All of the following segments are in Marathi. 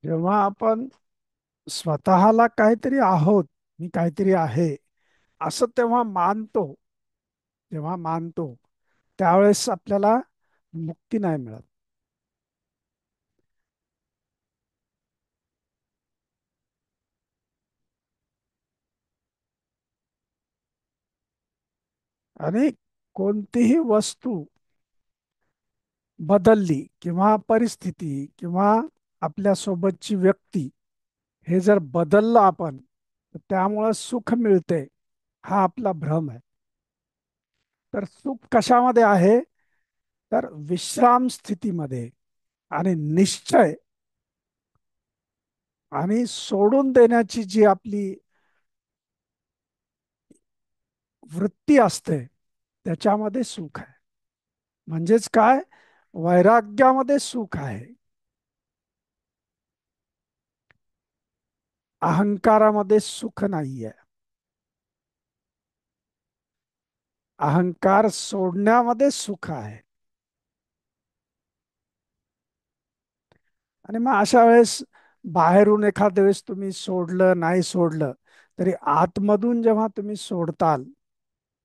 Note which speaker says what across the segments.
Speaker 1: जेव्हा आपण स्वतःला काहीतरी आहोत, मी काहीतरी आहे, असं तेव्हा मानतो. जेव्हा मानतो त्यावेळेस आपल्याला मुक्ती नाही मिळत. आणि कोणतीही वस्तू बदलली किंवा परिस्थिती किंवा आपल्या सोबतची व्यक्ती हे जर बदललं आपण, तर त्यामुळं सुख मिळते, हा आपला भ्रम आहे. तर सुख कशामध्ये आहे? तर विश्राम स्थितीमध्ये आणि निश्चय आणि सोडून देण्याची जी आपली वृत्ती असते, त्याच्यामध्ये सुख आहे. म्हणजेच काय? वैराग्यामध्ये सुख आहे. अहंकारामध्ये सुख नाहीये. अहंकार सोडण्यामध्ये सुख आहे. आणि मग अशा वेळेस बाहेरून एखाद्या वेळेस तुम्ही सोडलं नाही सोडलं, तरी आतमधून जेव्हा तुम्ही सोडताल,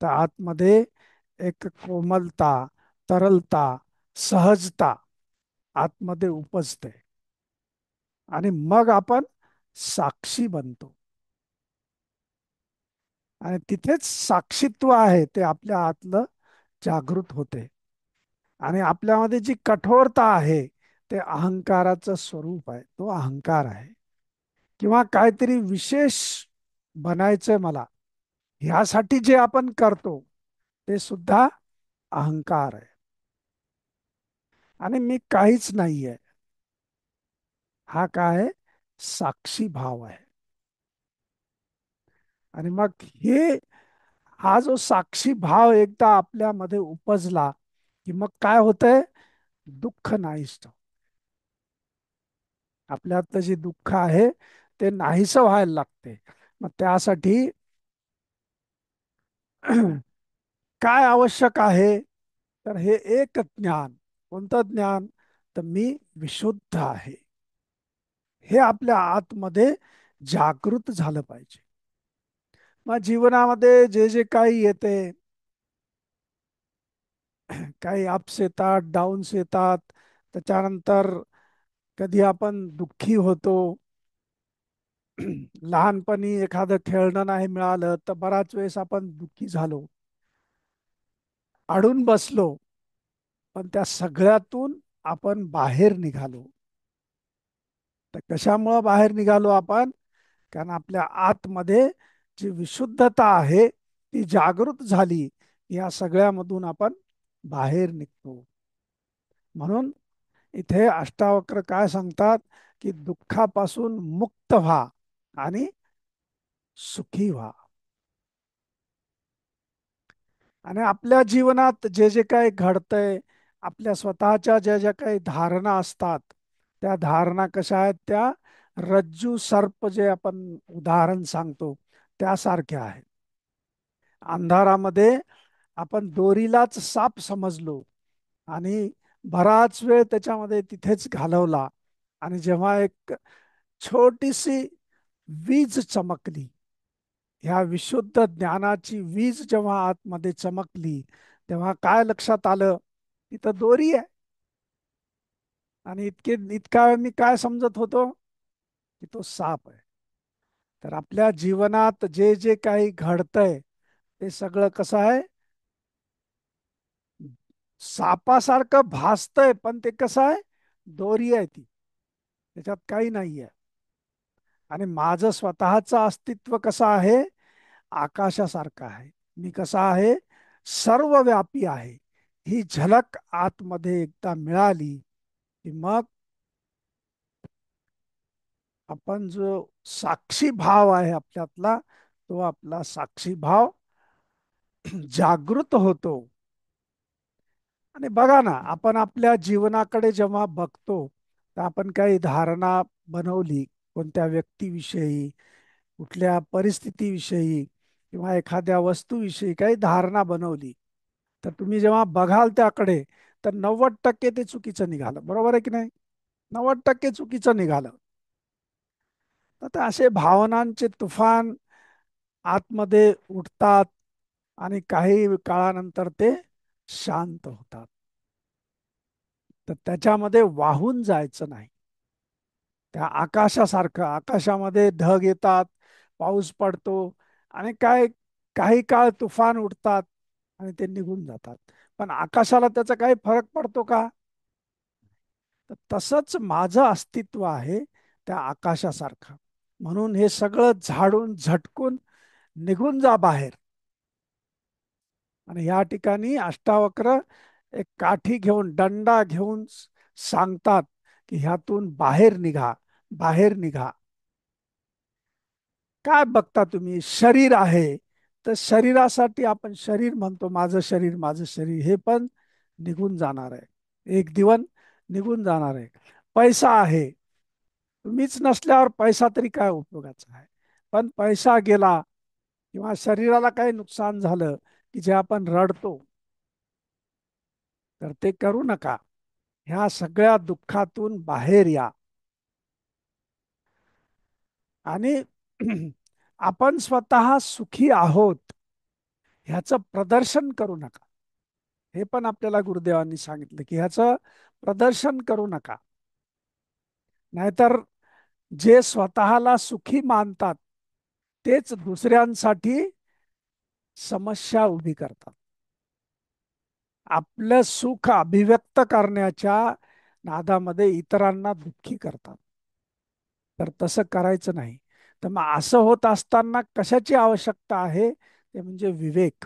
Speaker 1: तर आतमध्ये एक कोमलता, तरलता, सहजता आतमध्ये उपजते. आणि मग आपण साक्षी बनतो. आणि तिथेच साक्षीत्व आहे ते आपल्या आतलं जागृत होते. आणि आपल्यामध्ये जी कठोरता आहे, ते अहंकाराचं स्वरूप आहे, तो अहंकार आहे. किंवा काहीतरी विशेष बनायचंय मला, ह्यासाठी जे आपण करतो, ते सुद्धा अहंकार आहे. आणि मी काहीच नाहीये, हा काय आहे? साक्षी भाव आहे. आणि मग हे हा जो साक्षी भाव एकदा आपल्यामध्ये उपजला, की मग काय होतंय? दुःख नाहीसं. आपल्यातलं जे दुःख आहे ते नाहीसं व्हायला लागते. मग त्यासाठी काय आवश्यक आहे? तर हे एक ज्ञान. कोणतं ज्ञान? तर मी विशुद्ध आहे, हे आपल्या आतमध्ये जागृत झालं पाहिजे. मग जीवनामध्ये जे जे काही येते, काही अप्स येतात, डाऊन्स येतात, त्याच्यानंतर कधी आपण दुःखी होतो. लहानपणी एखादं खेळणं नाही मिळालं तर बराच वेळेस आपण दुःखी झालो, अडून बसलो. पण त्या सगळ्यातून आपण बाहेर निघालो. तर कशामुळं बाहेर निघालो आपण? कारण आपल्या आतमध्ये जी विशुद्धता आहे ती जागृत झाली. या सगळ्यामधून आपण बाहेर निघतो. म्हणून इथे अष्टावक्र काय सांगतात? की दुःखापासून मुक्त व्हा आणि सुखी व्हा. आणि आपल्या जीवनात जे जे काही घडतंय, आपल्या स्वतःच्या ज्या ज्या काही धारणा असतात, त्या धारणा कशा आहेत? त्या रज्जू सर्प जे आपण उदाहरण सांगतो, त्यासारख्या आहेत. अंधारामध्ये आपण दोरीलाच साप समजलो आणि बराच वेळ त्याच्यामध्ये तिथेच घालवला. आणि जेव्हा एक छोटीशी वीज चमकली, ह्या विशुद्ध ज्ञानाची वीज जेव्हा आतमध्ये चमकली, तेव्हा काय लक्षात आलं? तिथं दोरी आहे. आणि इतका वेळ मी काय समजत होतो? की तो साप आहे. तर आपल्या जीवनात जे जे काही घडतंय, ते सगळं कसं आहे? सापासारखं भासतंय, पण ते कसं आहे? दोरी आहे ती, त्याच्यात काही नाही आहे. आणि माझं स्वतःचं अस्तित्व कसं आहे? आकाशासारखं आहे. मी कसा आहे? सर्वव्यापी आहे. ही झलक आतमध्ये एकदा मिळाली, की मग आपण जो साक्षी भाव आहे आपल्यातला, तो आपला साक्षी भाव जागृत होतो. आणि बघा ना, आपण आपल्या जीवनाकडे जेव्हा बघतो, तर आपण काही धारणा बनवली कोणत्या व्यक्तीविषयी, कुठल्या परिस्थितीविषयी किंवा एखाद्या वस्तूविषयी काही धारणा बनवली, तर तुम्ही जेव्हा बघाल त्याकडे, तर 90% ते चुकीचं निघालं. बरोबर आहे की नाही? 90% चुकीचं निघालं. तर असे भावनांचे तुफान आतमध्ये उठतात आणि काही काळानंतर ते शांत होतात. तर त्याच्यामध्ये वाहून जायचं नाही. त्या आकाशासारखं, आकाशामध्ये ढग येतात, पाऊस पडतो आणि काही काळ तुफान उठतात आणि ते निघून जातात. पण आकाशाला त्याचा काही फरक पडतो का? तर तसंच माझं अस्तित्व आहे त्या आकाशासारखं. म्हणून हे सगळं झाडून झटकून निघून जा बाहेर. आणि या ठिकाणी अष्टावक्र एक काठी घेऊन, दंडा घेऊन सांगतात की ह्यातून बाहेर निघा, बाहेर निघा. काय बघता तुम्ही? शरीर आहे, तर शरीरासाठी आपण शरीर म्हणतो, माझं शरीर, माझं शरीर, हे पण निघून जाणार आहे, एक दिवस निघून जाणार आहे. पैसा आहे, तुम्हीच नसल्यावर पैसा तरी काय उपयोगाचा आहे? पण पैसा गेला किंवा शरीराला काही नुकसान झालं की जे आपण रडतो, तर ते करू नका. ह्या सगळ्या दुःखातून बाहेर या आणि आपण स्वतः सुखी आहोत ह्याचं प्रदर्शन करू नका. हे पण आपल्याला गुरुदेवांनी सांगितलं की ह्याचं प्रदर्शन करू नका. नाहीतर जे स्वतःला सुखी मानतात तेच दुसऱ्यांसाठी समस्या उभी करतात. आपलं सुख अभिव्यक्त करण्याच्या नादामध्ये इतरांना दुःखी करतात. तर तसं करायचं नाही. तर मग असं होत असताना कशाची आवश्यकता आहे? ते म्हणजे विवेक.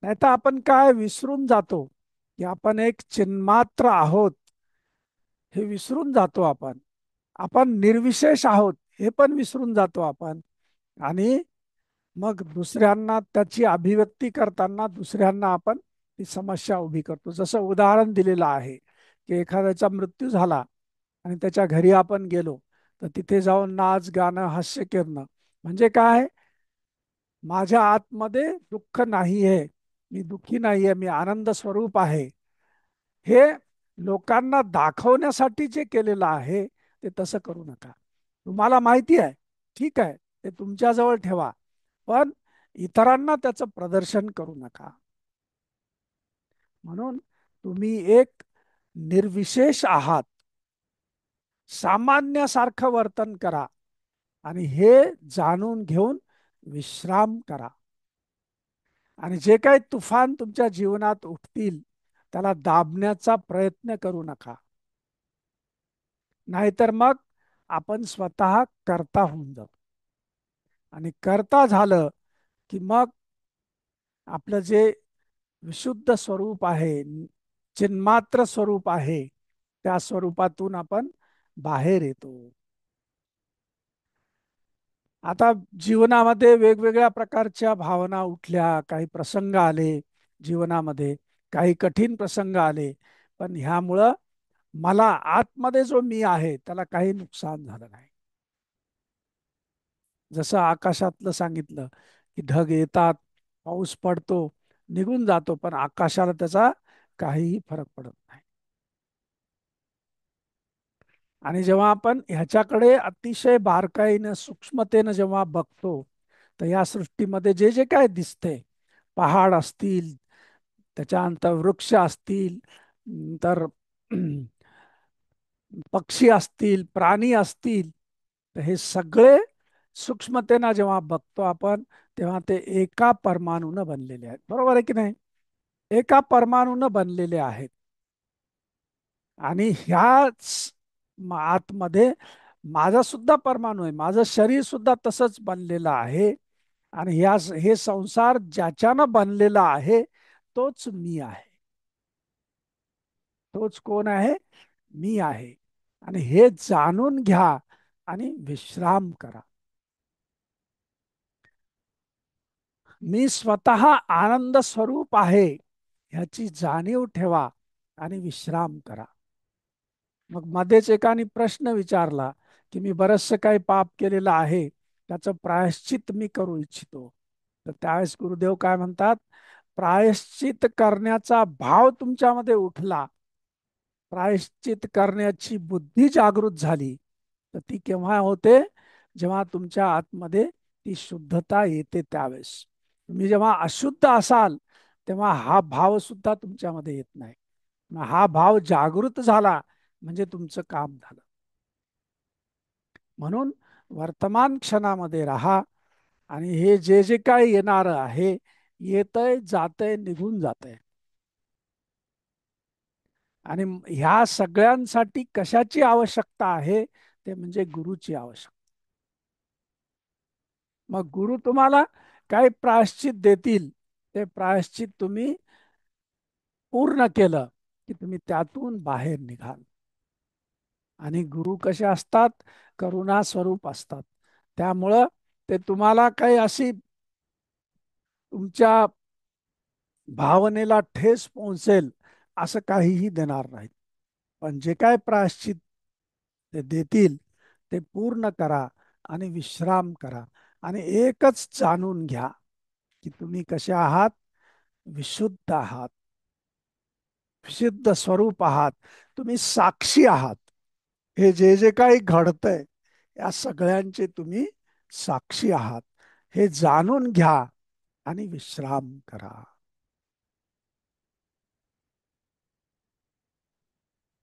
Speaker 1: नाही तर आपण काय विसरून जातो की आपण एक चिन्मात्र आहोत, हे विसरून जातो आपण. आपण निर्विशेष आहोत हे पण विसरून जातो आपण. आणि मग दुसऱ्यांना त्याची अभिव्यक्ती करताना दुसऱ्यांना आपण ती समस्या उभी करतो. जसं उदाहरण दिलेलं आहे की एखाद्याचा मृत्यू झाला आणि त्याच्या घरी आपण गेलो, तर तिथे जाऊन नाच गाणं हास्य करणं म्हणजे काय? माझ्या आतमध्ये दुःख नाही आहे, मी दुःखी नाही आहे, मी आनंद स्वरूप आहे, हे लोकांना दाखवण्यासाठी जे केलेलं आहे ते तसं करू नका. तुम्हाला माहिती आहे, ठीक आहे, ते तुमच्याजवळ ठेवा, पण इतरांना त्याचं प्रदर्शन करू नका. म्हणून तुम्ही एक निर्विशेष आहात, सामान्यासारखं वर्तन करा आणि हे जाणून घेऊन विश्राम करा. आणि जे काही तुफान तुमच्या जीवनात उठतील त्याला दाबण्याचा प्रयत्न करू नका. नाहीतर मग आपण स्वतः करता होऊन जातो. आणि करता झालं की मग आपलं जे विशुद्ध स्वरूप आहे, चिन्मात्र स्वरूप आहे, त्या स्वरूपातून आपण बाहेर येतो. आता जीवनामध्ये वेगवेगळ्या प्रकारच्या भावना उठल्या, काही प्रसंग आले जीवनामध्ये, काही कठीण प्रसंग आले, पण ह्यामुळं मला आतमध्ये जो मी आहे त्याला काही नुकसान झालं नाही. जसं आकाशातलं सांगितलं की ढग येतात, पाऊस पडतो, निघून जातो, पण आकाशाला त्याचा काहीही फरक पडत नाही. आणि जेव्हा आपण ह्याच्याकडे अतिशय बारकाईनं, सूक्ष्मतेनं जेव्हा बघतो, तर या सृष्टीमध्ये जे जे काय दिसते, पहाड असतील, त्याच्यानंतर वृक्ष असतील, तर पक्षी असतील, प्राणी असतील, तर हे सगळे सूक्ष्मतेनं जेव्हा बघतो आपण, तेव्हा ते एका परमाणूनं बनलेले आहेत. बरोबर आहे की नाही? एका परमाणूनं बनलेले आहेत. आणि ह्याच आतमध्ये माझा सुद्धा परमाणू आहे, माझं शरीर सुद्धा तसंच बनलेलं आहे. आणि हे संसार ज्याच्यानं बनलेला आहे तोच मी आहे. तोच कोण आहे? मी आहे. आणि हे जाणून घ्या आणि विश्राम करा. मी स्वतः आनंद स्वरूप आहे ह्याची जाणीव ठेवा आणि विश्राम करा. मग मध्येच एकाने प्रश्न विचारला की मी बरचसं काही पाप केलेलं आहे, त्याचं प्रायश्चित मी करू इच्छितो. तर त्यावेळेस गुरुदेव काय म्हणतात? प्रायश्चित करण्याचा भाव तुमच्यामध्ये उठला, प्रायश्चित करण्याची बुद्धी जागृत झाली, तर ती केव्हा होते? जेव्हा तुमच्या आतमध्ये ती शुद्धता येते त्यावेळेस. तुम्ही जेव्हा अशुद्ध असाल तेव्हा हा भाव सुद्धा तुमच्यामध्ये येत नाही. मग हा भाव जागृत झाला म्हणजे तुमचं काम झालं. म्हणून वर्तमान क्षणामध्ये राहा आणि हे जे जे काही येणार आहे, येतंय जातंय निघून जातंय. आणि ह्या सगळ्यांसाठी कशाची आवश्यकता आहे? ते म्हणजे गुरुची आवश्यकता. मग गुरु तुम्हाला काही प्रायश्चित देतील. ते प्रायश्चित तुम्ही पूर्ण केलं की तुम्ही त्यातून बाहेर निघाल. आणि गुरु कसे असतात? करुणा स्वरूप असतात. त्यामुळं ते तुम्हाला काही अशी तुमच्या भावनेला ठेस पोहोचेल असं काहीही देणार नाहीत. पण जे काय प्रायश्चित ते देतील ते पूर्ण करा आणि विश्राम करा. आणि एकच जाणून घ्या की तुम्ही कसे आहात? विशुद्ध आहात, विशुद्ध स्वरूप आहात. तुम्ही साक्षी आहात. हे जे जे काही घडतंय या सगळ्यांचे तुम्ही साक्षी आहात. हे जाणून घ्या आणि विश्राम करा.